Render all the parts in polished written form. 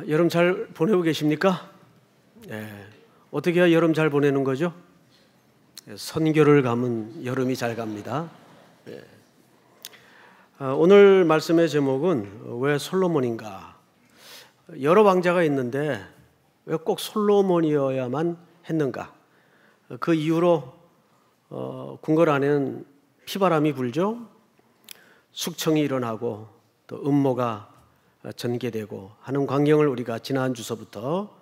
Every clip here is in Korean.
여름 잘 보내고 계십니까? 어떻게 해야 여름 잘 보내는 거죠? 선교를 가면 여름이 잘 갑니다. 오늘 말씀의 제목은 왜 솔로몬인가? 여러 왕자가 있는데 왜 꼭 솔로몬이어야만 했는가? 그 이후로 궁궐 안에는 피바람이 불죠. 숙청이 일어나고 또 음모가 전개되고 하는 광경을 우리가 지난 주서부터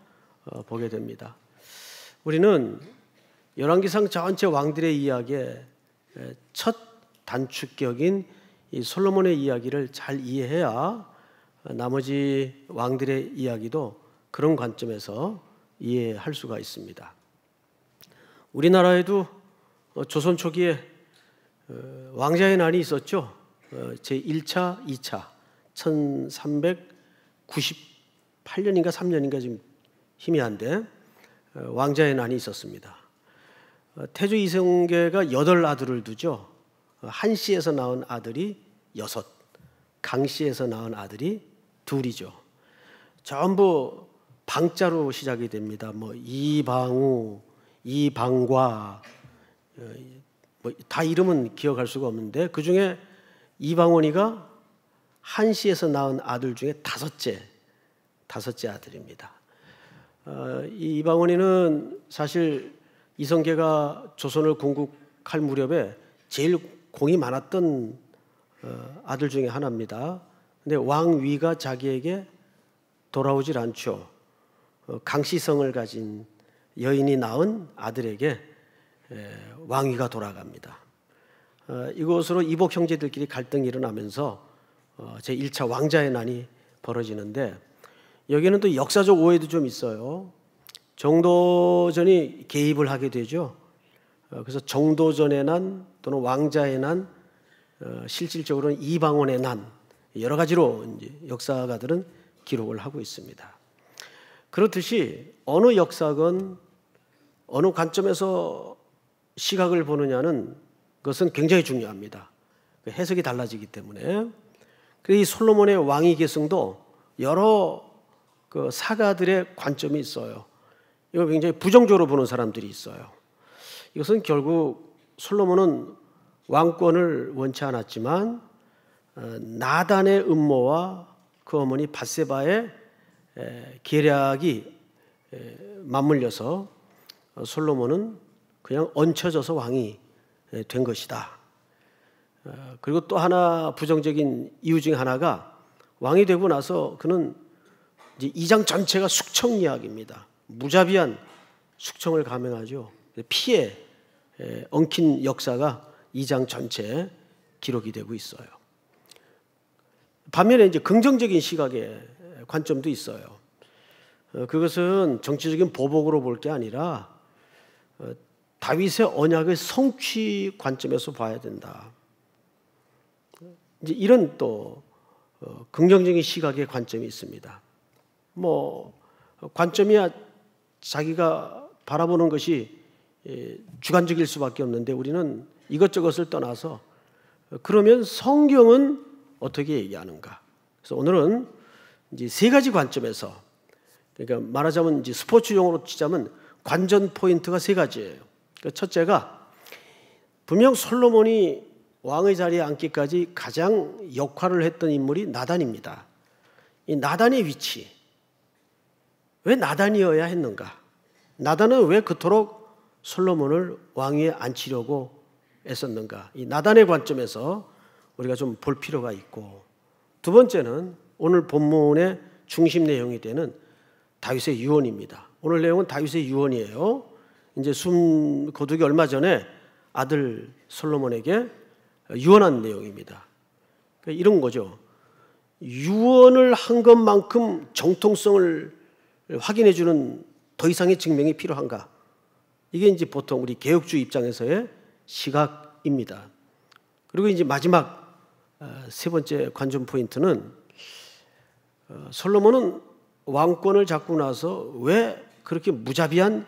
보게 됩니다. 우리는 열왕기상 전체 왕들의 이야기의 첫 단축격인 이 솔로몬의 이야기를 잘 이해해야 나머지 왕들의 이야기도 그런 관점에서 이해할 수가 있습니다. 우리나라에도 조선 초기에 왕자의 난이 있었죠. 제1차, 2차 1398년인가 3년인가 지금 희미한데 왕자의 난이 있었습니다. 태조 이성계가 8아들을 두죠. 한씨에서 낳은 아들이 6, 강씨에서 낳은 아들이 2이죠. 전부 방자로 시작이 됩니다. 이방우, 이방과 다 이름은 기억할 수가 없는데 그 중에 이방원이가 한씨에서 낳은 아들 중에 다섯째 아들입니다. 이 이방원이는 사실 이성계가 조선을 건국할 무렵에 제일 공이 많았던 아들 중에 하나입니다. 근데 왕위가 자기에게 돌아오질 않죠. 강씨성을 가진 여인이 낳은 아들에게 왕위가 돌아갑니다. 이것으로 이복 형제들끼리 갈등이 일어나면서 제1차 왕자의 난이 벌어지는데 여기는 또 역사적 오해도 좀 있어요. 정도전이 개입을 하게 되죠. 그래서 정도전의 난 또는 왕자의 난, 실질적으로는 이방원의 난, 여러 가지로 이제 역사가들은 기록을 하고 있습니다. 그렇듯이 어느 역사건 어느 관점에서 시각을 보느냐는 그것은 굉장히 중요합니다. 해석이 달라지기 때문에. 그래서 이 솔로몬의 왕위 계승도 여러 그 사가들의 관점이 있어요. 이거 굉장히 부정적으로 보는 사람들이 있어요. 이것은 결국 솔로몬은 왕권을 원치 않았지만 나단의 음모와 그 어머니 밧세바의 계략이 맞물려서 솔로몬은 그냥 얹혀져서 왕이 된 것이다. 그리고 또 하나 부정적인 이유 중 하나가 왕이 되고 나서 그는 이제 2장 전체가 숙청 이야기입니다. 무자비한 숙청을 감행하죠. 피에 엉킨 역사가 2장 전체에 기록이 되고 있어요. 반면에 이제 긍정적인 시각의 관점도 있어요. 그것은 정치적인 보복으로 볼 게 아니라 다윗의 언약의 성취 관점에서 봐야 된다. 이제 이런 또 긍정적인 시각의 관점이 있습니다. 관점이야 자기가 바라보는 것이 주관적일 수밖에 없는데 우리는 이것저것을 떠나서 그러면 성경은 어떻게 얘기하는가? 그래서 오늘은 이제 3가지 관점에서, 그러니까 말하자면 이제 스포츠 용어로 치자면 관전 포인트가 3가지예요. 첫째가 분명 솔로몬이 왕의 자리에 앉기까지 가장 역할을 했던 인물이 나단입니다. 이 나단의 위치, 왜 나단이어야 했는가? 나단은 왜 그토록 솔로몬을 왕위에 앉히려고 애썼는가? 이 나단의 관점에서 우리가 좀 볼 필요가 있고, 두 번째는 오늘 본문의 중심 내용이 되는 다윗의 유언입니다. 오늘 내용은 다윗의 유언이에요. 이제 숨 거두기 얼마 전에 아들 솔로몬에게 유언한 내용입니다. 이런 거죠. 유언을 한 것만큼 정통성을 확인해 주는 더 이상의 증명이 필요한가? 이게 이제 보통 우리 개혁주의 입장에서의 시각입니다. 그리고 이제 마지막 3번째 관전 포인트는 솔로몬은 왕권을 잡고 나서 왜 그렇게 무자비한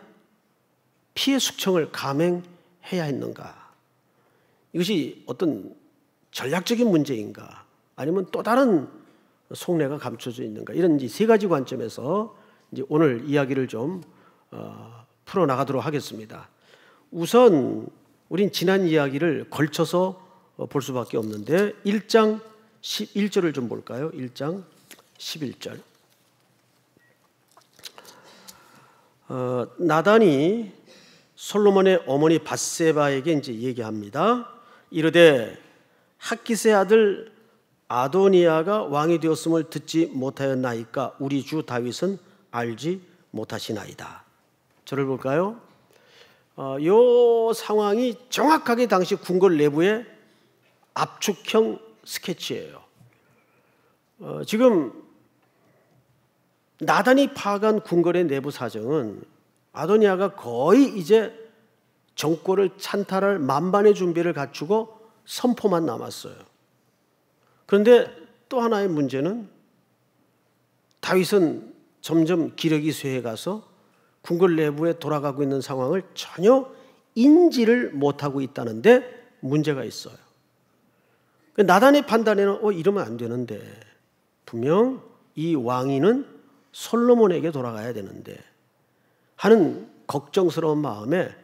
피해 숙청을 감행해야 했는가? 이것이 어떤 전략적인 문제인가? 아니면 또 다른 속내가 감춰져 있는가, 이런 이제 세 가지 관점에서 이제 오늘 이야기를 좀 풀어 나가도록 하겠습니다. 우선 우린 지난 이야기를 걸쳐서 볼 수밖에 없는데 1장 11절을 좀 볼까요? 1장 11절. 나단이 솔로몬의 어머니 밧세바에게 이제 얘기합니다. 이르되 핫깃의 아들 아도니아가 왕이 되었음을 듣지 못하였나이까 우리 주 다윗은 알지 못하시나이다. 저를 볼까요? 이 상황이 정확하게 당시 궁궐 내부의 압축형 스케치예요. 지금 나단이 파악한 궁궐의 내부 사정은 아도니아가 거의 이제 정권을 찬탈할 만반의 준비를 갖추고 선포만 남았어요. 그런데 또 하나의 문제는 다윗은 점점 기력이 쇠해가서 궁궐 내부에 돌아가고 있는 상황을 전혀 인지를 못하고 있다는데 문제가 있어요. 나단의 판단에는 이러면 안 되는데, 분명 이 왕위는 솔로몬에게 돌아가야 되는데 하는 걱정스러운 마음에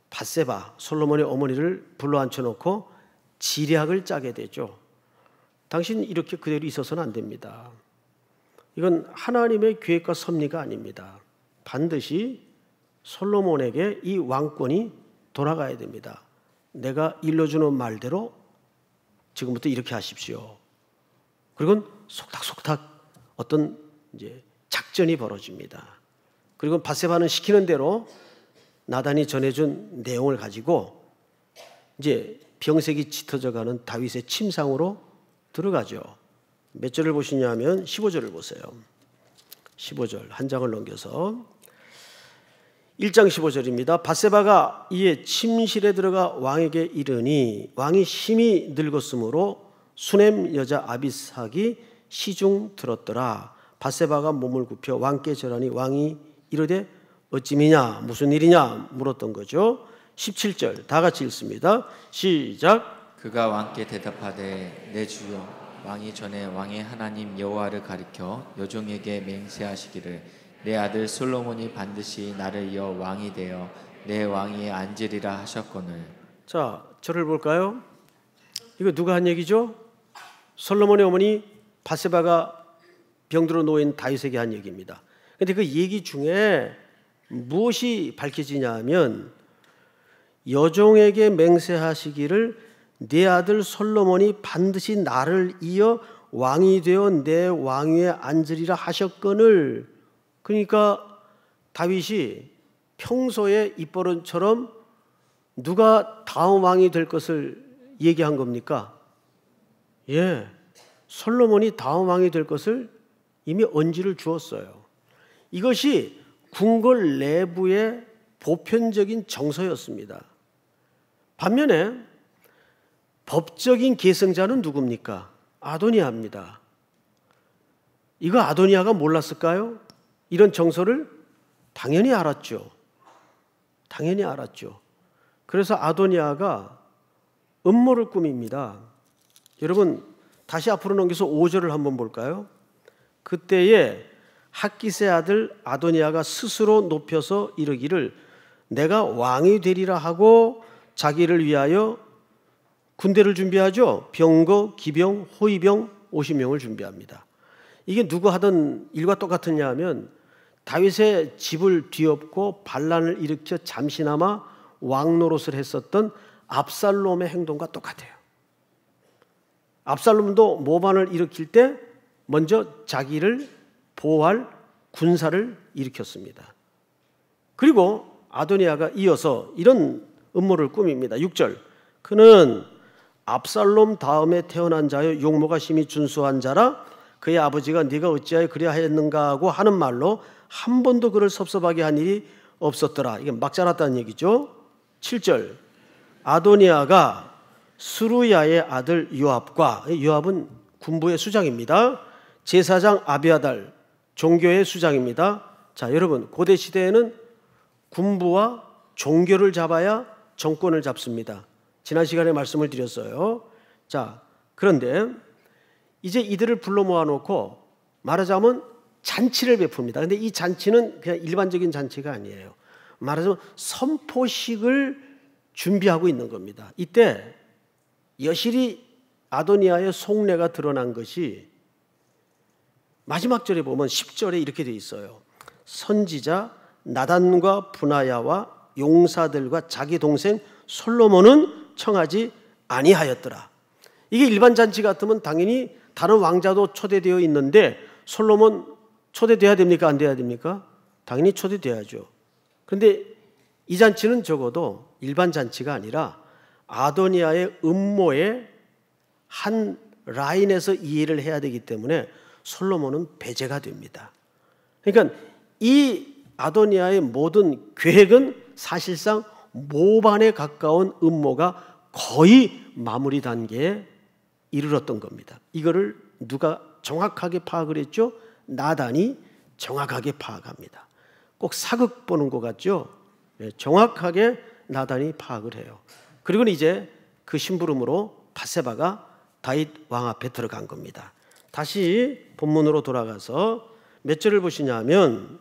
밧세바, 솔로몬의 어머니를 불러 앉혀놓고 지략을 짜게 되죠. 당신 이렇게 그대로 있어서는 안 됩니다. 이건 하나님의 계획과 섭리가 아닙니다. 반드시 솔로몬에게 이 왕권이 돌아가야 됩니다. 내가 일러주는 말대로 지금부터 이렇게 하십시오. 그리고 속닥속닥 어떤 이제 작전이 벌어집니다. 그리고 밧세바는 시키는 대로 나단이 전해준 내용을 가지고 이제 병색이 짙어져가는 다윗의 침상으로 들어가죠. 몇 절을 보시냐면 15절을 보세요. 15절 한 장을 넘겨서 1장 15절입니다. 밧세바가 이에 침실에 들어가 왕에게 이르니 왕이 심히 늙었으므로 수넴 여자 아비삭이 시중 들었더라. 밧세바가 몸을 굽혀 왕께 절하니 왕이 이르되 어찌미냐 무슨 일이냐 물었던 거죠. 17절 다 같이 읽습니다. 시작. 그가 왕께 대답하되 내 주여 왕이 전에 왕의 하나님 여호와를 가리켜 여종에게 맹세하시기를 내 아들 솔로몬이 반드시 나를 이어 왕이 되어 내 왕위에 앉으리라 하셨거늘. 자, 저를 볼까요? 이거 누가 한 얘기죠? 솔로몬의 어머니 밧세바가 병들어 놓인 다윗에게 한 얘기입니다. 그런데 그 얘기 중에 무엇이 밝혀지냐 하면 여종에게 맹세하시기를 내 아들 솔로몬이 반드시 나를 이어 왕이 되어 내 왕위에 앉으리라 하셨거늘. 그러니까 다윗이 평소에 입버릇처럼 누가 다음 왕이 될 것을 얘기한 겁니까? 예, 솔로몬이 다음 왕이 될 것을 이미 언지를 주었어요. 이것이 궁궐 내부의 보편적인 정서였습니다. 반면에 법적인 계승자는 누굽니까? 아도니아입니다. 이거 아도니아가 몰랐을까요? 이런 정서를 당연히 알았죠. 당연히 알았죠. 그래서 아도니아가 음모를 꾸밉니다. 여러분 다시 앞으로 넘겨서 5절을 한번 볼까요? 그때에 핫깃의 아들 아도니아가 스스로 높여서 이르기를 내가 왕이 되리라 하고 자기를 위하여 군대를 준비하죠. 병거, 기병, 호위병 50명을 준비합니다. 이게 누구 하던 일과 똑같으냐 하면 다윗의 집을 뒤엎고 반란을 일으켜 잠시나마 왕 노릇을 했었던 압살롬의 행동과 똑같아요. 압살롬도 모반을 일으킬 때 먼저 자기를 보호할 군사를 일으켰습니다. 그리고 아도니아가 이어서 이런 음모를 꾸밉니다. 6절 그는 압살롬 다음에 태어난 자여 용모가 심히 준수한 자라 그의 아버지가 네가 어찌하여 그리하 했는가 하고 하는 말로 한 번도 그를 섭섭하게 한 일이 없었더라. 이게 막 자랐다는 얘기죠. 7절 아도니아가 스루야의 아들 요압과, 요압은 군부의 수장입니다. 제사장 아비아달 종교의 수장입니다. 자, 여러분 고대 시대에는 군부와 종교를 잡아야 정권을 잡습니다. 지난 시간에 말씀을 드렸어요. 자, 그런데 이제 이들을 불러 모아놓고 말하자면 잔치를 베풉니다. 그런데 이 잔치는 그냥 일반적인 잔치가 아니에요. 말하자면 선포식을 준비하고 있는 겁니다. 이때 여실히 아도니아의 속내가 드러난 것이 마지막 절에 보면 10절에 이렇게 돼 있어요. 선지자 나단과 분하야와 용사들과 자기 동생 솔로몬은 청하지 아니하였더라. 이게 일반 잔치 같으면 당연히 다른 왕자도 초대되어 있는데 솔로몬 초대돼야 됩니까? 안 돼야 됩니까? 당연히 초대돼야죠. 그런데 이 잔치는 적어도 일반 잔치가 아니라 아도니아의 음모의 한 라인에서 이해를 해야 되기 때문에 솔로몬은 배제가 됩니다. 그러니까 이 아도니아의 모든 계획은 사실상 모반에 가까운 음모가 거의 마무리 단계에 이르렀던 겁니다. 이거를 누가 정확하게 파악을 했죠? 나단이 정확하게 파악합니다. 꼭 사극 보는 것 같죠? 정확하게 나단이 파악을 해요. 그리고 이제 그 심부름으로 밧세바가 다윗 왕 앞에 들어간 겁니다. 다시 본문으로 돌아가서 몇 절을 보시냐면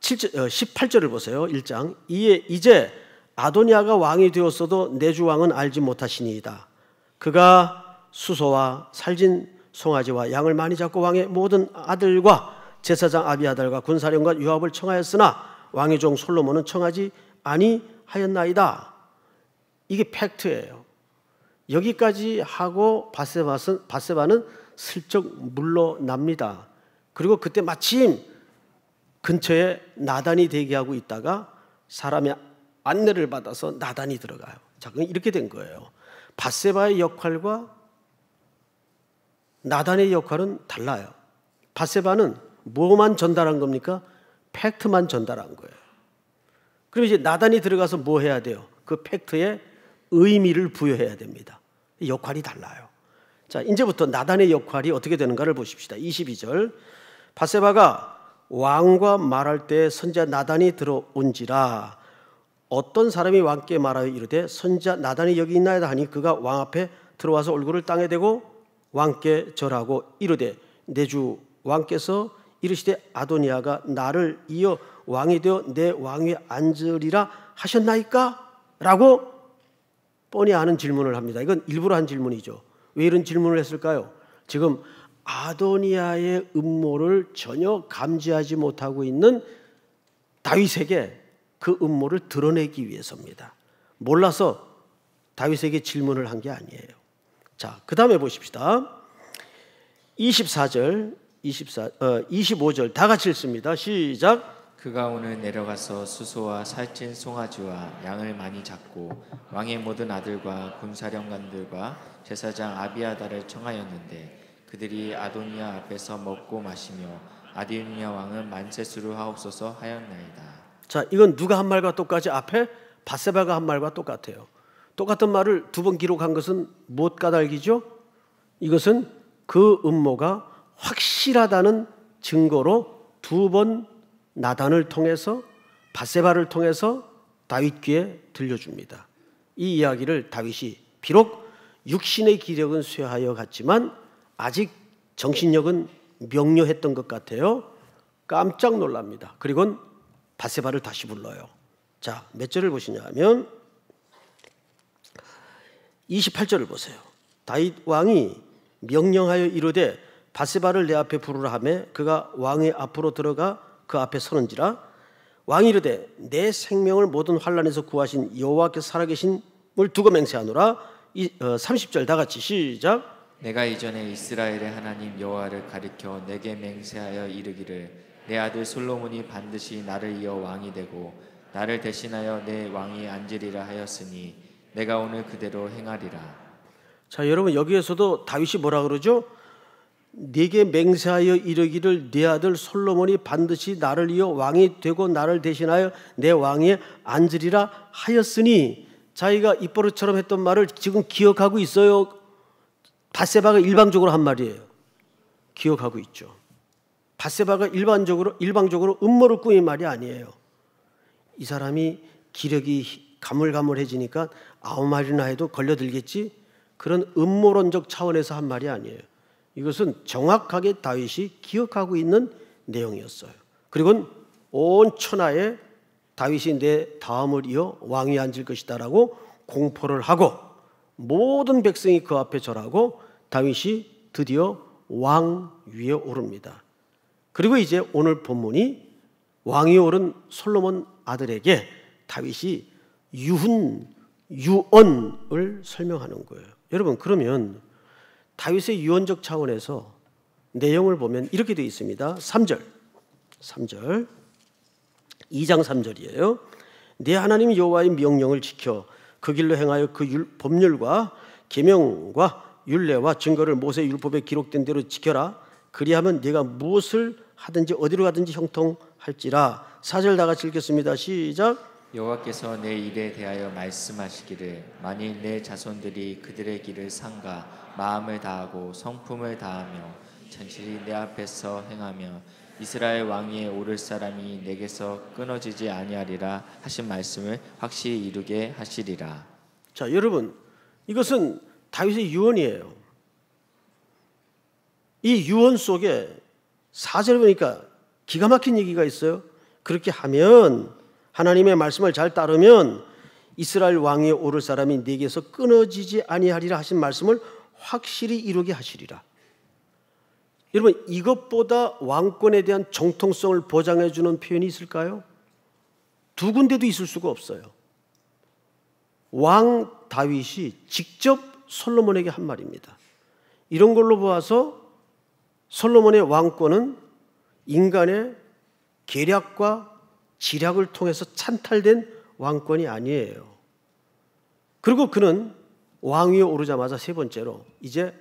18절을 보세요. 1장. 이제 아도니아가 왕이 되었어도 내 주 왕은 알지 못하시니이다. 그가 수소와 살진 송아지와 양을 많이 잡고 왕의 모든 아들과 제사장 아비아달과 군사령과 요압을 청하였으나 왕의 종 솔로몬은 청하지 아니하였나이다. 이게 팩트예요. 여기까지 하고 밧세바는 슬쩍 물러납니다. 그리고 그때 마침 근처에 나단이 대기하고 있다가 사람의 안내를 받아서 나단이 들어가요. 자, 이렇게 된 거예요. 밧세바의 역할과 나단의 역할은 달라요. 밧세바는 뭐만 전달한 겁니까? 팩트만 전달한 거예요. 그럼 이제 나단이 들어가서 뭐 해야 돼요? 그 팩트에 의미를 부여해야 됩니다. 역할이 달라요. 자, 이제부터 나단의 역할이 어떻게 되는가를 보십시다. 22절. 밧세바가 왕과 말할 때 선지자 나단이 들어온지라 어떤 사람이 왕께 말하여 이르되 선지자 나단이 여기 있나이다 하니 그가 왕 앞에 들어와서 얼굴을 땅에 대고 왕께 절하고 이르되 내 주 왕께서 이르시되 아도니아가 나를 이어 왕이 되어 내 왕위에 앉으리라 하셨나이까? 라고 뻔히 아는 질문을 합니다. 이건 일부러 한 질문이죠. 왜 이런 질문을 했을까요? 지금 아도니아의 음모를 전혀 감지하지 못하고 있는 다윗에게 그 음모를 드러내기 위해서입니다. 몰라서 다윗에게 질문을 한 게 아니에요. 자, 그 다음에 보십시다. 25절 다 같이 읽습니다. 시작. 그가 오늘 내려가서 수소와 살찐 송아지와 양을 많이 잡고 왕의 모든 아들과 군사령관들과 제사장 아비아달을 청하였는데 그들이 아도니아 앞에서 먹고 마시며 아도니아 왕은 만세수를 하옵소서 하였나이다. 자, 이건 누가 한 말과 똑같이 앞에 밧세바가 한 말과 똑같아요. 똑같은 말을 두 번 기록한 것은 무엇 까닭이죠? 이것은 그 음모가 확실하다는 증거로 두 번 나단을 통해서 밧세바를 통해서 다윗 귀에 들려줍니다. 이 이야기를 다윗이 비록 육신의 기력은 쇠하여 갔지만 아직 정신력은 명료했던 것 같아요. 깜짝 놀랍니다. 그리고는 밧세바를 다시 불러요. 자, 몇 절을 보시냐면 28절을 보세요. 다윗 왕이 명령하여 이르되 밧세바를 내 앞에 부르라 하매 그가 왕의 앞으로 들어가 그 앞에 서는지라 왕이 이르되 내 생명을 모든 환난에서 구하신 여호와께서 살아계심을 두고 맹세하노라. 30절 다 같이 시작. 내가 이전에 이스라엘의 하나님 여호와를 가리켜 내게 맹세하여 이르기를 내 아들 솔로몬이 반드시 나를 이어 왕이 되고 나를 대신하여 내 왕이 앉으리라 하였으니 내가 오늘 그대로 행하리라. 자, 여러분 여기에서도 다윗이 뭐라 그러죠? 네게 맹세하여 이르기를 네 아들 솔로몬이 반드시 나를 이어 왕이 되고 나를 대신하여 내 왕위에 앉으리라 하였으니 자기가 입버릇처럼 했던 말을 지금 기억하고 있어요? 밧세바가 일방적으로 한 말이에요. 기억하고 있죠. 밧세바가 일방적으로 음모를 꾸민 말이 아니에요. 이 사람이 기력이 가물가물해지니까 아무 말이나 해도 걸려들겠지. 그런 음모론적 차원에서 한 말이 아니에요. 이것은 정확하게 다윗이 기억하고 있는 내용이었어요. 그리고 온 천하에 다윗이 내 다음을 이어 왕위에 앉을 것이다라고 공포를 하고 모든 백성이 그 앞에 절하고 다윗이 드디어 왕 위에 오릅니다. 그리고 이제 오늘 본문이 왕위에 오른 솔로몬 아들에게 다윗이 유언을 설명하는 거예요. 여러분, 그러면 다윗의 유언적 차원에서 내용을 보면 이렇게 되어 있습니다. 3절 2장 3절이에요. 내 하나님 여호와의 명령을 지켜 그 길로 행하여 그 법률과 계명과 율례와 증거를 모세 율법에 기록된 대로 지켜라. 그리하면 네가 무엇을 하든지 어디로 가든지 형통할지라. 4절 다 같이 읽겠습니다. 시작. 여호와께서 내 일에 대하여 말씀하시기를 만일 내 자손들이 그들의 길을 삼가 마음을 다하고 성품을 다하며 진실이 내 앞에서 행하며 이스라엘 왕위에 오를 사람이 내게서 끊어지지 아니하리라 하신 말씀을 확실히 이루게 하시리라. 자, 여러분, 이것은 다윗의 유언이에요. 이 유언 속에 4절 보니까 기가 막힌 얘기가 있어요. 그렇게 하면, 하나님의 말씀을 잘 따르면 이스라엘 왕위에 오를 사람이 내게서 끊어지지 아니하리라 하신 말씀을 확실히 이루게 하시리라. 여러분, 이것보다 왕권에 대한 정통성을 보장해 주는 표현이 있을까요? 두 군데도 있을 수가 없어요. 왕 다윗이 직접 솔로몬에게 한 말입니다. 이런 걸로 보아서 솔로몬의 왕권은 인간의 계략과 지략을 통해서 찬탈된 왕권이 아니에요. 그리고 그는 왕위에 오르자마자 세 번째로, 이제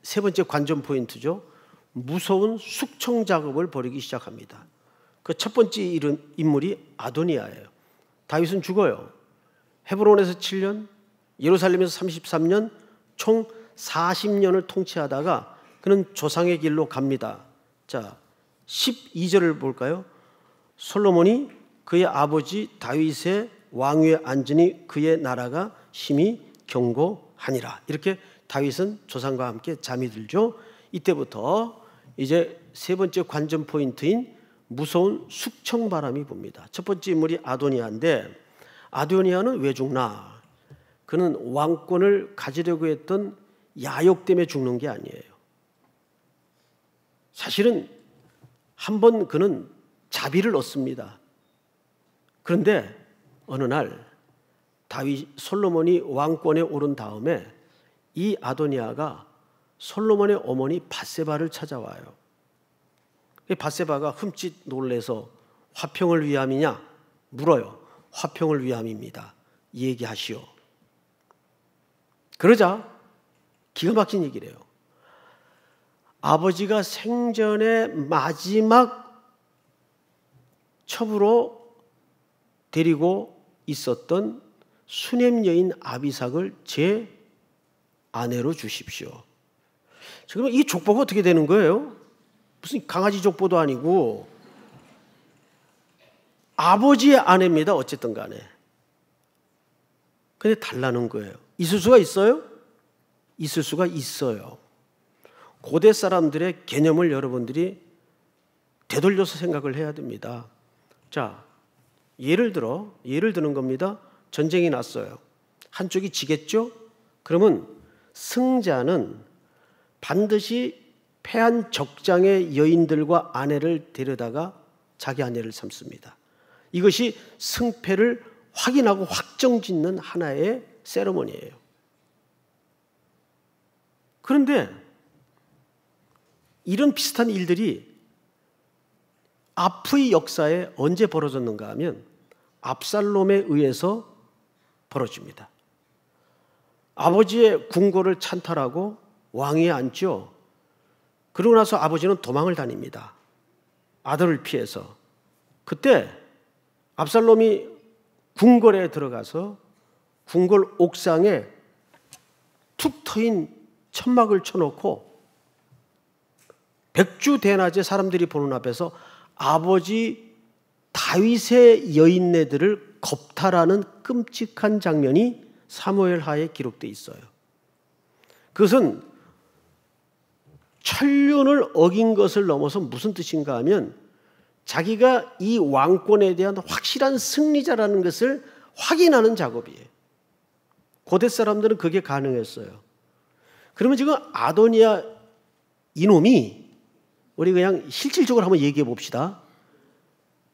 세 번째 관전 포인트죠. 무서운 숙청 작업을 벌이기 시작합니다. 그 첫 번째 인물이 아도니아예요. 다윗은 죽어요. 헤브론에서 7년, 예루살렘에서 33년, 총 40년을 통치하다가 그는 조상의 길로 갑니다. 자, 12절을 볼까요? 솔로몬이 그의 아버지 다윗의 왕위에 앉으니 그의 나라가 심히 견고하니라. 이렇게 다윗은 조상과 함께 잠이 들죠. 이때부터 이제 세 번째 관전 포인트인 무서운 숙청 바람이 붑니다. 첫 번째 인물이 아도니아인데, 아도니아는 왜 죽나? 그는 왕권을 가지려고 했던 야욕 때문에 죽는 게 아니에요. 사실은 한번 그는 자비를 얻습니다. 그런데 어느 날 솔로몬이 왕권에 오른 다음에 이 아도니아가 솔로몬의 어머니 밧세바를 찾아와요. 밧세바가 흠칫 놀래서 화평을 위함이냐 물어요. 화평을 위함입니다. 얘기하시오. 그러자 기가 막힌 얘기를 해요. 아버지가 생전에 마지막 첩으로 데리고 있었던 수냄 여인 아비삭을 제 아내로 주십시오. 지금 이 족보가 어떻게 되는 거예요? 무슨 강아지 족보도 아니고 아버지의 아내입니다. 어쨌든 간에. 근데 달라는 거예요. 있을 수가 있어요? 있을 수가 있어요. 고대 사람들의 개념을 여러분들이 되돌려서 생각을 해야 됩니다. 자, 예를 드는 겁니다. 전쟁이 났어요. 한쪽이 지겠죠? 그러면 승자는 반드시 패한 적장의 여인들과 아내를 데려다가 자기 아내를 삼습니다. 이것이 승패를 확인하고 확정짓는 하나의 세레머니예요. 그런데 이런 비슷한 일들이 앞의 역사에 언제 벌어졌는가 하면 압살롬에 의해서 벌어집니다. 아버지의 궁궐을 찬탈하고 왕위에 앉죠. 그러고 나서 아버지는 도망을 다닙니다. 아들을 피해서. 그때 압살롬이 궁궐에 들어가서 궁궐 옥상에 툭 트인 천막을 쳐놓고 백주대낮에 사람들이 보는 앞에서 아버지 다윗의 여인네들을 겁탈하는 끔찍한 장면이 사무엘하에 기록되어 있어요. 그것은 천륜을 어긴 것을 넘어서 무슨 뜻인가 하면 자기가 이 왕권에 대한 확실한 승리자라는 것을 확인하는 작업이에요. 고대 사람들은 그게 가능했어요. 그러면 지금 아도니아 이놈이 우리 그냥 실질적으로 한번 얘기해 봅시다.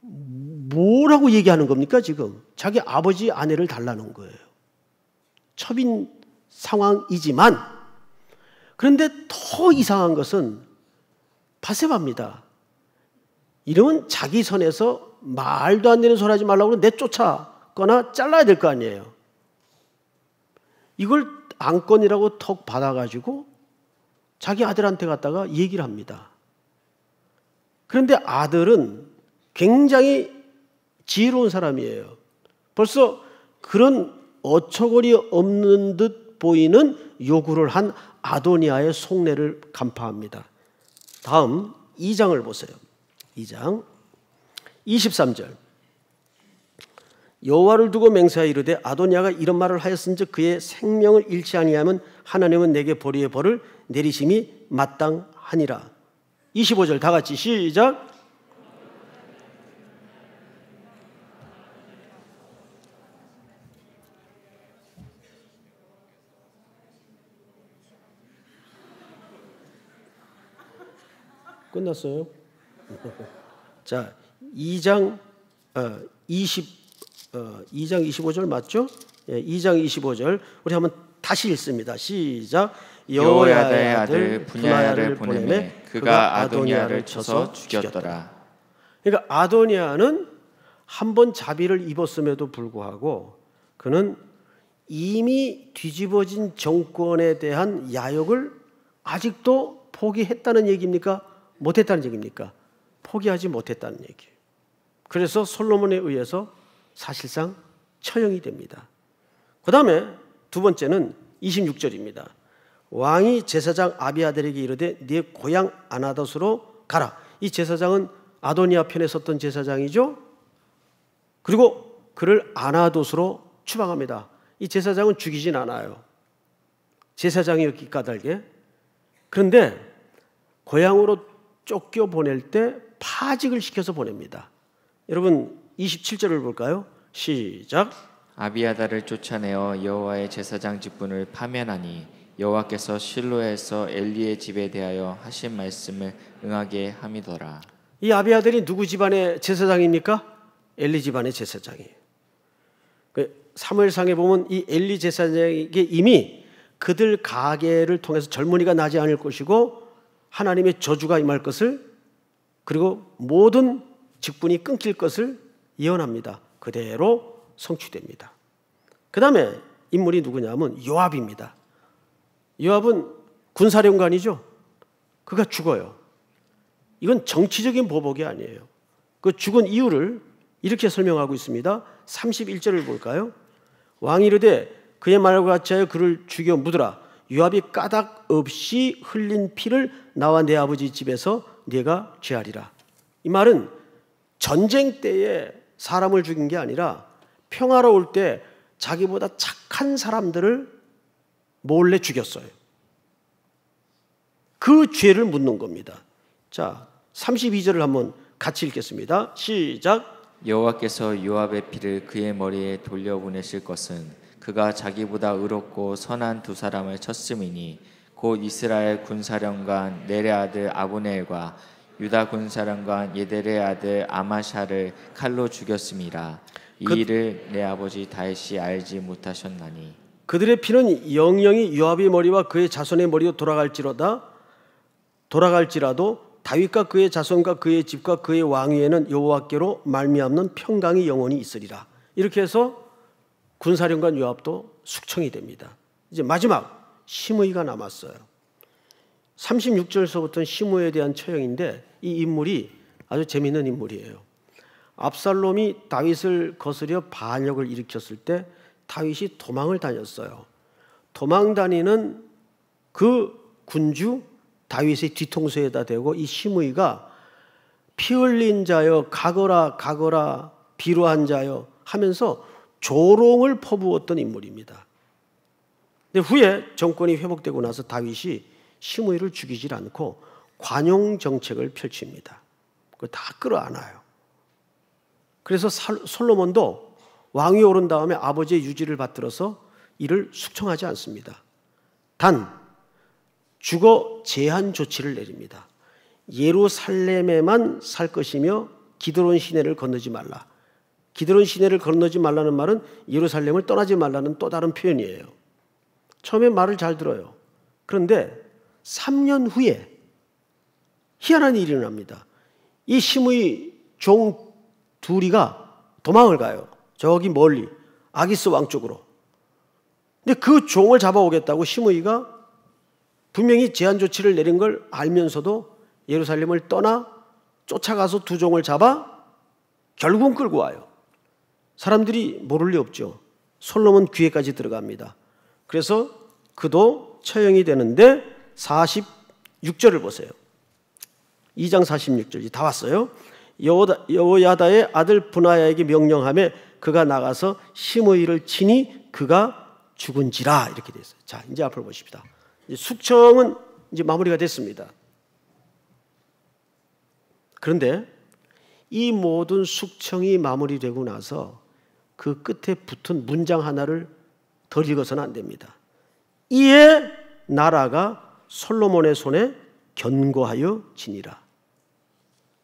뭐라고 얘기하는 겁니까 지금? 자기 아버지 아내를 달라는 거예요. 첩인 상황이지만 그런데 더 이상한 것은 바세바입니다. 이러면 자기 선에서 말도 안 되는 소리 하지 말라고 내쫓았거나 잘라야 될 거 아니에요. 이걸 안건이라고 턱 받아가지고 자기 아들한테 갖다가 얘기를 합니다. 그런데 아들은 굉장히 지혜로운 사람이에요. 벌써 그런 어처구니 없는 듯 보이는 요구를 한 아도니아의 속내를 간파합니다. 다음 2장을 보세요. 2장 23절. 여호와를 두고 맹세하여 이르되 아도니아가 이런 말을 하였은즉 그의 생명을 잃지 아니하면 하나님은 내게 보리의 벌을 내리심이 마땅하니라. 25절 다 같이 시작. 끝났어요. 자, 2장 25절 맞죠? 예, 2장 25절 우리 한번 다시 읽습니다. 시작. 여호야다의 아들 분야야를 보내매 그가 아도니아를 쳐서 죽였더라. 그러니까 아도니아는 한 번 자비를 입었음에도 불구하고 그는 이미 뒤집어진 정권에 대한 야욕을 아직도 포기했다는 얘기입니까? 못했다는 얘기입니까? 포기하지 못했다는 얘기예요. 그래서 솔로몬에 의해서 사실상 처형이 됩니다. 그 다음에 두 번째는 26절입니다. 왕이 제사장 아비아들에게 이르되 네 고향 아나돗으로 가라. 이 제사장은 아도니아 편에 섰던 제사장이죠. 그리고 그를 아나돗으로 추방합니다. 이 제사장은 죽이진 않아요. 제사장이었기 까닭에. 그런데 고향으로 쫓겨보낼 때 파직을 시켜서 보냅니다. 여러분 27절을 볼까요? 시작. 아비아다를 쫓아내어 여호와의 제사장 직분을 파면하니 여호와께서 실로에서 엘리의 집에 대하여 하신 말씀을 응하게 함이더라. 이 아비아들이 누구 집안의 제사장입니까? 엘리 집안의 제사장이에요. 사무엘상에 보면 이 엘리 제사장에게 이미 그들 가계를 통해서 젊은이가 나지 않을 것이고 하나님의 저주가 임할 것을 그리고 모든 직분이 끊길 것을 예언합니다. 그대로 성취됩니다. 그 다음에 인물이 누구냐면 요압입니다. 요압은 군사령관이죠. 그가 죽어요. 이건 정치적인 보복이 아니에요. 그 죽은 이유를 이렇게 설명하고 있습니다. 31절을 볼까요? 왕이 이르되 그의 말과 같이 하여 그를 죽여 묻으라. 요압이 까닭 없이 흘린 피를 나와 내 아버지 집에서 네가 죄하리라. 이 말은 전쟁 때에 사람을 죽인 게 아니라 평화로울 때 자기보다 착한 사람들을 몰래 죽였어요. 그 죄를 묻는 겁니다. 자, 32절을 한번 같이 읽겠습니다. 시작. 여호와께서 요압의 피를 그의 머리에 돌려보내실 것은 그가 자기보다 의롭고 선한 두 사람을 쳤음이니 곧 이스라엘 군사령관 넬의 아들 아브넬과 유다 군사령관 예델의 아들 아마샤를 칼로 죽였음이라. 이 일을 내 아버지 다윗이 알지 못하셨나니 그들의 피는 영영이 요압의 머리와 그의 자손의 머리로 돌아갈지라도 다윗과 그의 자손과 그의 집과 그의 왕위에는 여호와께로 말미암는 평강이 영원히 있으리라. 이렇게 해서 군사령관 요압도 숙청이 됩니다. 이제 마지막 시므이가 남았어요. 36절서부터는 시므이에 대한 처형인데 이 인물이 아주 재미있는 인물이에요. 압살롬이 다윗을 거스려 반역을 일으켰을 때 다윗이 도망을 다녔어요. 도망 다니는 그 군주 다윗의 뒤통수에다 대고 이 시므이가 피 흘린 자여 가거라 가거라 비루한 자여 하면서 조롱을 퍼부었던 인물입니다. 근데 후에 정권이 회복되고 나서 다윗이 시므이를 죽이질 않고 관용 정책을 펼칩니다. 그거 다 끌어안아요. 그래서 솔로몬도 왕위 오른 다음에 아버지의 유지를 받들어서 이를 숙청하지 않습니다. 단 주거 제한 조치를 내립니다. 예루살렘에만 살 것이며 기드론 시내를 건너지 말라. 기드론 시내를 건너지 말라는 말은 예루살렘을 떠나지 말라는 또 다른 표현이에요. 처음에 말을 잘 들어요. 그런데 3년 후에 희한한 일이 일어납니다. 이 시므이 종 둘이가 도망을 가요. 저기 멀리 아기스 왕 쪽으로. 근데 그 종을 잡아오겠다고 시므이가 분명히 제한 조치를 내린 걸 알면서도 예루살렘을 떠나 쫓아가서 두 종을 잡아 결국은 끌고 와요. 사람들이 모를 리 없죠. 솔로몬 귀에까지 들어갑니다. 그래서 그도 처형이 되는데 46절을 보세요. 2장 46절 다 왔어요. 여호야다의 아들 브나야에게 명령하며 그가 나가서 시므이를 치니 그가 죽은지라 이렇게 돼 있어요. 자, 이제 앞을 보십시다. 이제 숙청은 이제 마무리가 됐습니다. 그런데 이 모든 숙청이 마무리되고 나서 그 끝에 붙은 문장 하나를 덜 읽어서는 안 됩니다. 이에 나라가 솔로몬의 손에 견고하여 지니라.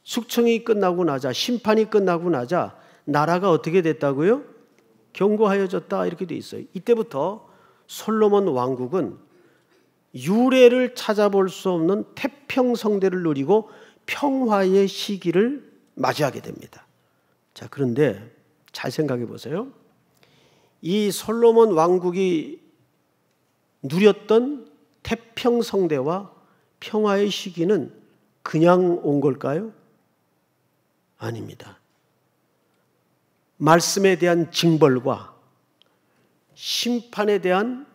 숙청이 끝나고 나자, 심판이 끝나고 나자 나라가 어떻게 됐다고요? 견고하여졌다 이렇게 돼 있어요. 이때부터 솔로몬 왕국은 유례를 찾아볼 수 없는 태평성대를 누리고 평화의 시기를 맞이하게 됩니다. 자, 그런데 잘 생각해 보세요. 이 솔로몬 왕국이 누렸던 태평성대와 평화의 시기는 그냥 온 걸까요? 아닙니다. 말씀에 대한 징벌과 심판에 대한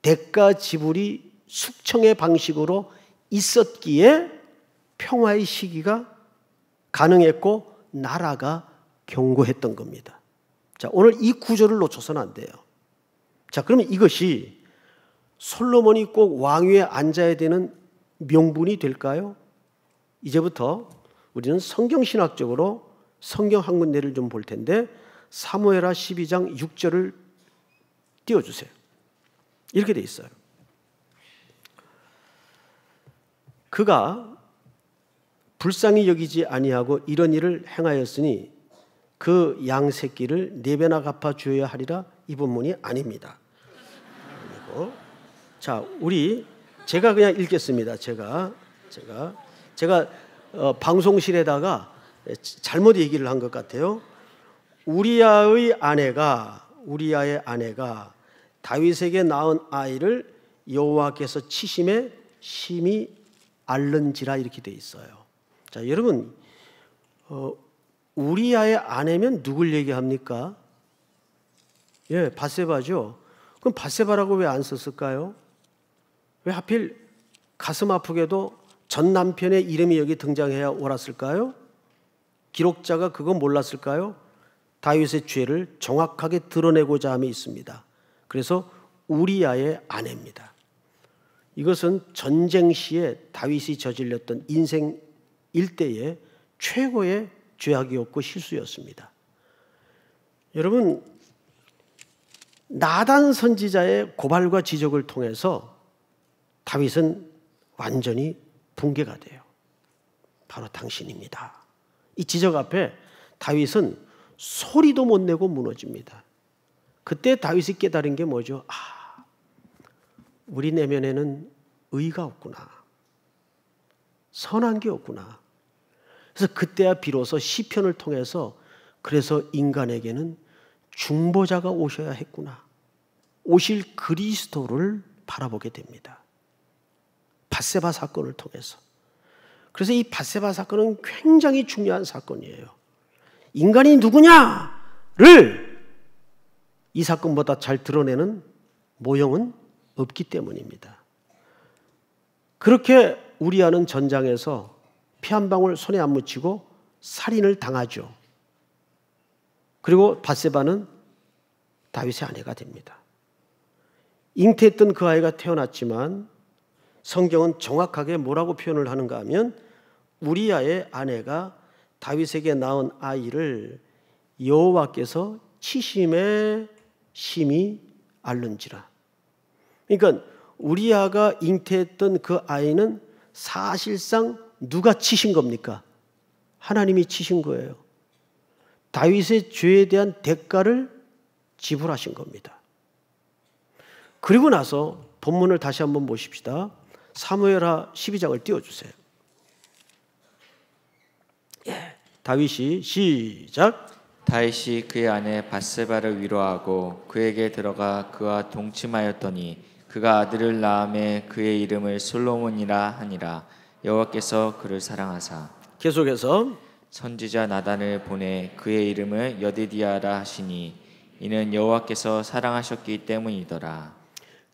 대가 지불이 숙청의 방식으로 있었기에 평화의 시기가 가능했고 나라가 견고했던 겁니다. 자, 오늘 이 구조를 놓쳐서는 안 돼요. 자, 그러면 이것이 솔로몬이 꼭 왕위에 앉아야 되는 명분이 될까요? 이제부터 우리는 성경신학적으로 성경 한 군데를 좀 볼 텐데 사무엘하 12장 6절을 띄워주세요. 이렇게 돼 있어요. 그가 불쌍히 여기지 아니하고 이런 일을 행하였으니 그 양 새끼를 4배나 갚아 주어야 하리라. 이 본문이 아닙니다. 그리고 자, 제가 그냥 읽겠습니다. 제가 방송실에다가 잘못 얘기를 한 것 같아요. 우리야의 아내가 다윗에게 낳은 아이를 여호와께서 치심에 심히 앓는지라 이렇게 돼 있어요. 자, 여러분, 우리야의 아내면 누굴 얘기합니까? 예, 밧세바죠. 그럼 밧세바라고 왜 안 썼을까요? 왜 하필 가슴 아프게도 전 남편의 이름이 여기 등장해야 옳았을까요? 기록자가 그거 몰랐을까요? 다윗의 죄를 정확하게 드러내고자 함이 있습니다. 그래서 우리야의 아내입니다. 이것은 전쟁 시에 다윗이 저질렀던 인생 일대의 최고의 죄악이었고 실수였습니다. 여러분, 나단 선지자의 고발과 지적을 통해서 다윗은 완전히 붕괴가 돼요. 바로 당신입니다. 이 지적 앞에 다윗은 소리도 못 내고 무너집니다. 그때 다윗이 깨달은 게 뭐죠? 우리 내면에는 의가 없구나. 선한 게 없구나. 그래서 그때야 비로소 시편을 통해서 그래서 인간에게는 중보자가 오셔야 했구나. 오실 그리스도를 바라보게 됩니다. 밧세바 사건을 통해서. 그래서 이 밧세바 사건은 굉장히 중요한 사건이에요. 인간이 누구냐를 이 사건보다 잘 드러내는 모형은 없기 때문입니다. 그렇게 우리아는 전장에서 피 한 방울 손에 안 묻히고 살인을 당하죠. 그리고 밧세바는 다윗의 아내가 됩니다. 잉태했던 그 아이가 태어났지만 성경은 정확하게 뭐라고 표현을 하는가 하면 우리아의 아내가 다윗에게 낳은 아이를 여호와께서 치심에 심히 알른지라. 그러니까 우리아가 잉태했던 그 아이는 사실상 누가 치신 겁니까? 하나님이 치신 거예요. 다윗의 죄에 대한 대가를 지불하신 겁니다. 그리고 나서 본문을 다시 한번 보십시다. 사무엘하 12장을 띄워주세요. 다윗이 시작. 다윗이 그의 아내 밧세바를 위로하고 그에게 들어가 그와 동침하였더니 그가 아들을 낳음에 그의 이름을 솔로몬이라 하니라. 여호와께서 그를 사랑하사 계속해서 선지자 나단을 보내 그의 이름을 여디디아라 하시니 이는 여호와께서 사랑하셨기 때문이더라.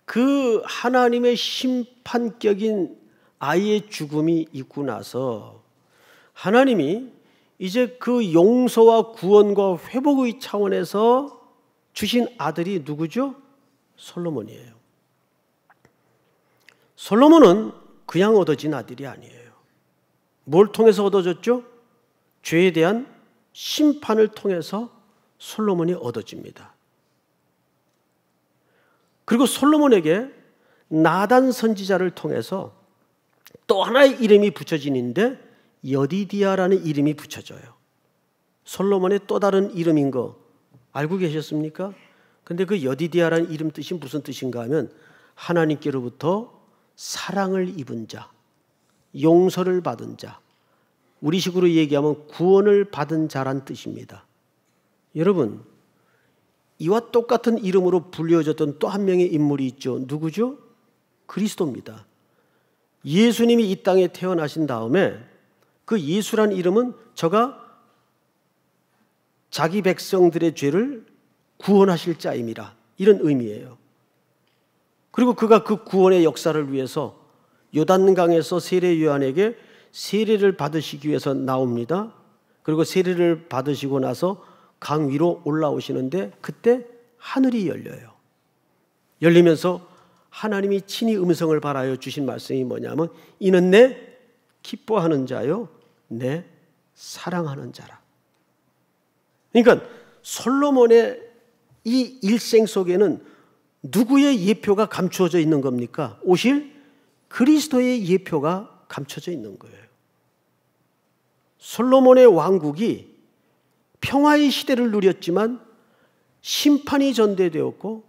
그 하나님의 심판격인 아이의 죽음이 있고 나서 하나님이 이제 그 용서와 구원과 회복의 차원에서 주신 아들이 누구죠? 솔로몬이에요. 솔로몬은 그냥 얻어진 아들이 아니에요. 뭘 통해서 얻어졌죠? 죄에 대한 심판을 통해서 솔로몬이 얻어집니다. 그리고 솔로몬에게 나단 선지자를 통해서 또 하나의 이름이 붙여지는데 여디디아라는 이름이 붙여져요. 솔로몬의 또 다른 이름인 거 알고 계셨습니까? 근데 그 여디디아라는 이름 뜻이 무슨 뜻인가 하면 하나님께로부터 사랑을 입은 자, 용서를 받은 자, 우리식으로 얘기하면 구원을 받은 자란 뜻입니다. 여러분, 이와 똑같은 이름으로 불려졌던 또 한 명의 인물이 있죠. 누구죠? 그리스도입니다. 예수님이 이 땅에 태어나신 다음에 그 예수란 이름은 저가 자기 백성들의 죄를 구원하실 자임이라, 이런 의미예요. 그리고 그가 그 구원의 역사를 위해서 요단강에서 세례 요한에게 세례를 받으시기 위해서 나옵니다. 그리고 세례를 받으시고 나서 강 위로 올라오시는데 그때 하늘이 열려요. 열리면서 하나님이 친히 음성을 발하여 주신 말씀이 뭐냐면 이는 내 기뻐하는 자요 내 사랑하는 자라. 그러니까 솔로몬의 이 일생 속에는 누구의 예표가 감추어져 있는 겁니까? 오실 그리스도의 예표가 감춰져 있는 거예요. 솔로몬의 왕국이 평화의 시대를 누렸지만 심판이 전개되었고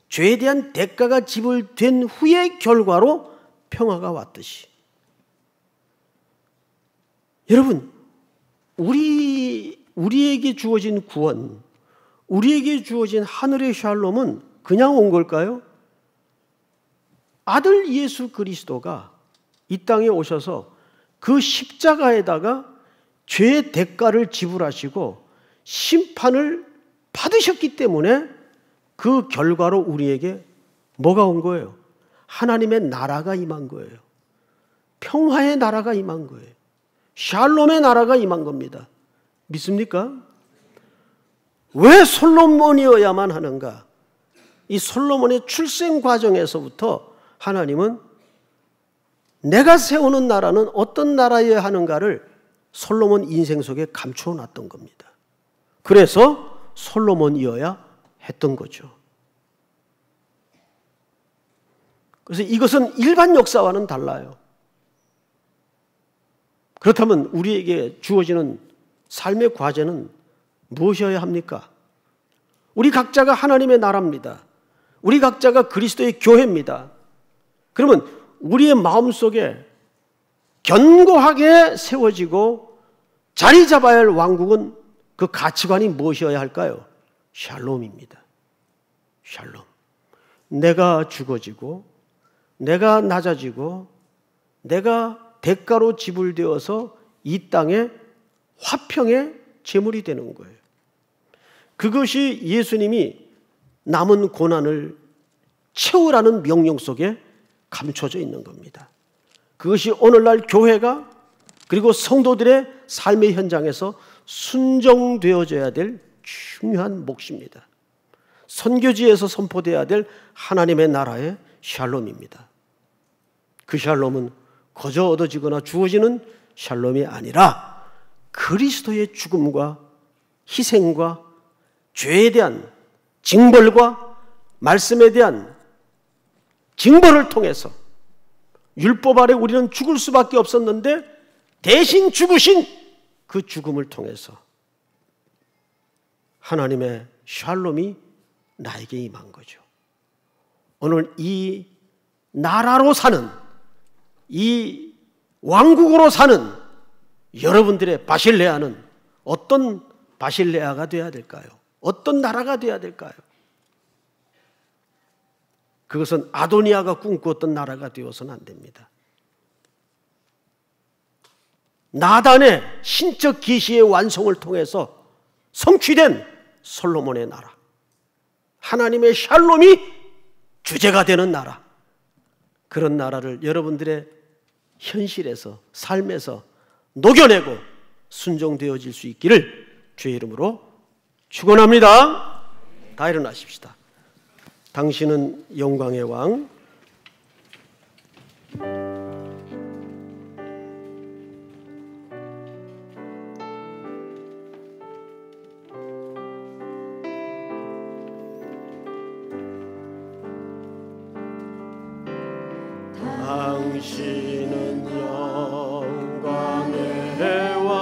죄에 대한 대가가 지불된 후의 결과로 평화가 왔듯이, 여러분, 우리에게 주어진 구원, 우리에게 주어진 하늘의 샬롬은 그냥 온 걸까요? 아들 예수 그리스도가 이 땅에 오셔서 그 십자가에다가 죄의 대가를 지불하시고 심판을 받으셨기 때문에 그 결과로 우리에게 뭐가 온 거예요? 하나님의 나라가 임한 거예요. 평화의 나라가 임한 거예요. 샬롬의 나라가 임한 겁니다. 믿습니까? 왜 솔로몬이어야만 하는가? 이 솔로몬의 출생 과정에서부터 하나님은 내가 세우는 나라는 어떤 나라여야 하는가를 솔로몬 인생 속에 감추어 놨던 겁니다. 그래서 솔로몬이어야 했던 거죠. 그래서 이것은 일반 역사와는 달라요. 그렇다면 우리에게 주어지는 삶의 과제는 무엇이어야 합니까? 우리 각자가 하나님의 나라입니다. 우리 각자가 그리스도의 교회입니다. 그러면 우리의 마음속에 견고하게 세워지고 자리 잡아야 할 왕국은 그 가치관이 무엇이어야 할까요? 샬롬입니다. 샬롬. 내가 죽어지고 내가 낮아지고 내가 대가로 지불되어서 이 땅에 화평의 제물이 되는 거예요. 그것이 예수님이 남은 고난을 채우라는 명령 속에 감춰져 있는 겁니다. 그것이 오늘날 교회가 그리고 성도들의 삶의 현장에서 순종되어져야 될 중요한 몫입니다. 선교지에서 선포되어야 될 하나님의 나라의 샬롬입니다. 그 샬롬은 거저 얻어지거나 주어지는 샬롬이 아니라 그리스도의 죽음과 희생과 죄에 대한 징벌과 말씀에 대한 징벌을 통해서 율법 아래 우리는 죽을 수밖에 없었는데 대신 죽으신 그 죽음을 통해서 하나님의 샬롬이 나에게 임한 거죠. 오늘 이 나라로 사는, 이 왕국으로 사는 여러분들의 바실레아는 어떤 바실레아가 되어야 될까요? 어떤 나라가 되어야 될까요? 그것은 아도니아가 꿈꾸었던 나라가 되어서는 안 됩니다. 나단의 신적 계시의 완성을 통해서 성취된 솔로몬의 나라, 하나님의 샬롬이 주제가 되는 나라, 그런 나라를 여러분들의 현실에서, 삶에서 녹여내고 순종되어질 수 있기를 주의 이름으로 축원합니다. 다 일어나십시다. 당신은 영광의 왕, 당신은 영광의 왕,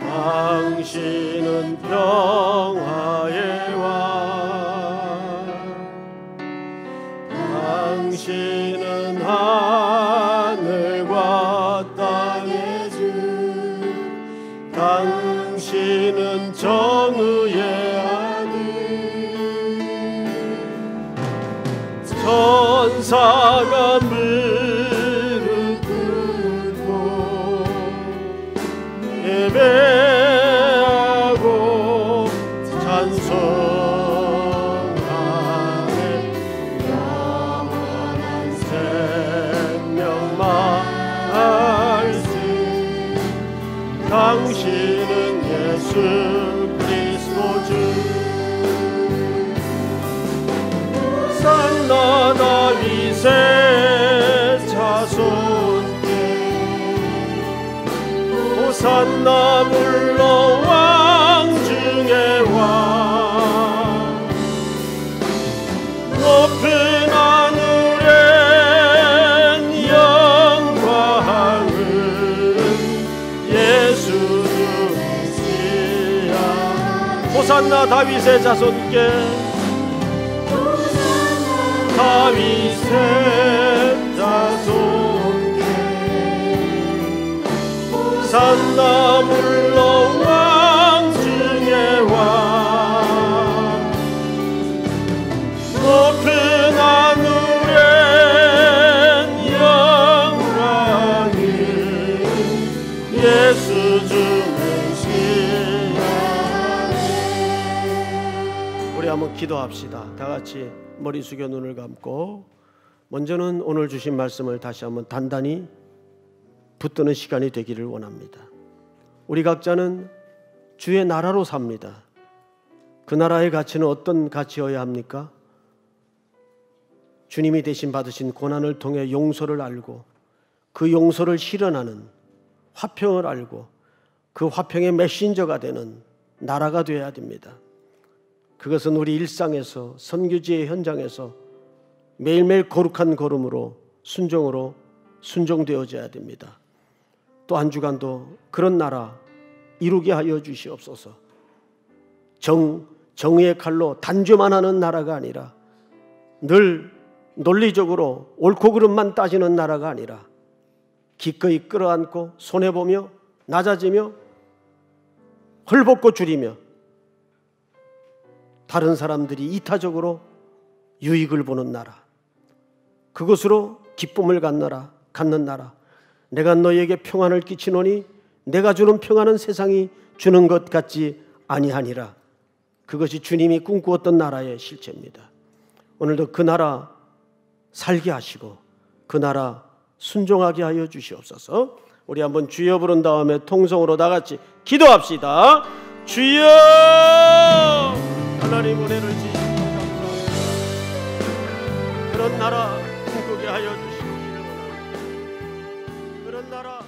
당신은 평화의 왕, 당신은 하늘과 땅의 주, 당신은 정의의 천사가 무릎 꿇고 예배하고 찬송하네. 영원한 생명 말씀, 당신은 예수 그리스도 주. 호산나 다윗의 자손께, 호산나 물러왕 중의 왕, 높은 하늘엔 영광은 예수 주 메시아. 호산나 다윗의 자손께, 다윗의 자손께, 호산나 물러왕 중의 왕, 높은 하늘엔 영광은 예수 주 메시아. 우리 한번 기도합시다. 다 같이 머리 숙여 눈을 감고, 먼저는 오늘 주신 말씀을 다시 한번 단단히 붙드는 시간이 되기를 원합니다. 우리 각자는 주의 나라로 삽니다. 그 나라의 가치는 어떤 가치여야 합니까? 주님이 대신 받으신 고난을 통해 용서를 알고 그 용서를 실현하는 화평을 알고 그 화평의 메신저가 되는 나라가 되어야 됩니다. 그것은 우리 일상에서, 선교지의 현장에서 매일매일 거룩한 걸음으로, 순종으로 순종되어져야 됩니다. 또 한 주간도 그런 나라 이루게 하여 주시옵소서. 정의의 칼로 단죄만 하는 나라가 아니라, 늘 논리적으로 옳고 그름만 따지는 나라가 아니라, 기꺼이 끌어안고 손해보며 낮아지며 헐벗고 줄이며 다른 사람들이 이타적으로 유익을 보는 나라, 그것으로 기쁨을 갖는 나라. 내가 너희에게 평안을 끼치노니 내가 주는 평안은 세상이 주는 것 같지 아니하니라. 그것이 주님이 꿈꾸었던 나라의 실체입니다. 오늘도 그 나라 살게 하시고 그 나라 순종하게 하여 주시옵소서. 우리 한번 주여 부른 다음에 통성으로 다 같이 기도합시다. 주여 하나님 은혜를 주시니 감사합니다. 그런 나라 꿈꾸게 하여 주시기를 원합니다. 그런 나라